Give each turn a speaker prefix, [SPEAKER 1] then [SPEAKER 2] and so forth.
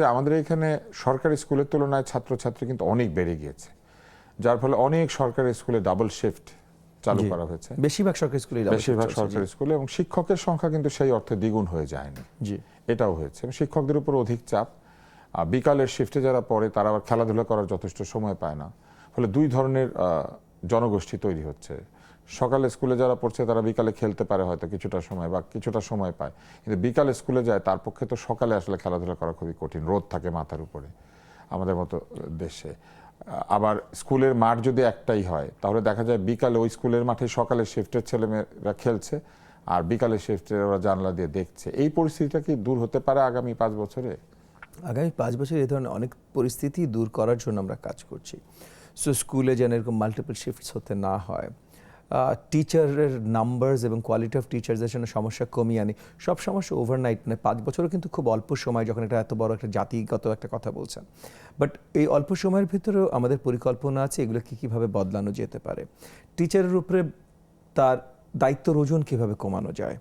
[SPEAKER 1] যে আমাদের এখানে সরকারি স্কুলের তুলনায় ছাত্রছাত্রী কিন্তু অনেক বেড়ে গিয়েছে, যার ফলে অনেক সরকারি স্কুলে ডাবল শিফট চালু করা হয়েছে।
[SPEAKER 2] বেশিরভাগ সরকারি
[SPEAKER 1] সরকারি স্কুলে, এবং শিক্ষকের সংখ্যা কিন্তু সেই অর্থে দ্বিগুণ হয়ে যায়নি। এটাও হয়েছে, এবং শিক্ষকদের উপর অধিক চাপ। বিকালের শিফটে যারা পড়ে তারা আবার খেলাধুলা করার যথেষ্ট সময় পায় না, ফলে দুই ধরনের জনগোষ্ঠী তৈরি হচ্ছে। সকালে স্কুলে যারা পড়ছে তারা বিকালে খেলতে পারে হয়তো কিছুটা সময় বা কিছুটা সময় পায়, কিন্তু বিকালে স্কুলে যায় তার পক্ষে তো সকালে আসলে খেলাধুলা করা খুবই কঠিন, রোদ থাকে মাথার উপরে আমাদের মতো দেশে। আবার স্কুলের মাঠ যদি একটাই হয় তাহলে দেখা যায় বিকালে ওই স্কুলের মাঠে সকালে শিফটের ছেলেমেয়েরা খেলছে আর বিকালে শিফটের ওরা জানলা দিয়ে দেখছে। এই পরিস্থিতিটা কি দূর হতে পারে আগামী 5 বছরে?
[SPEAKER 2] আগামী 5 বছরে এই ধরনের অনেক পরিস্থিতি দূর করার জন্য আমরা কাজ করছি। সো স্কুলে যেন এরকম মাল্টিপল শিফটস হতে না হয়, টিচারের নাম্বারস এবং কোয়ালিটি অফ টিচারদের জন্য সমস্যা কমিয়ে আনি। সব সমস্যা ওভারনাইট মানে 5 বছরও কিন্তু খুব অল্প সময়, যখন এটা এত বড় একটা জাতিগত একটা কথা বলছেন। বাট এই অল্প সময়ের ভিতরেও আমাদের পরিকল্পনা আছে এগুলো কীভাবে বদলানো যেতে পারে। টিচারের উপরে তার দায়িত্বর ওজন কীভাবে কমানো যায়,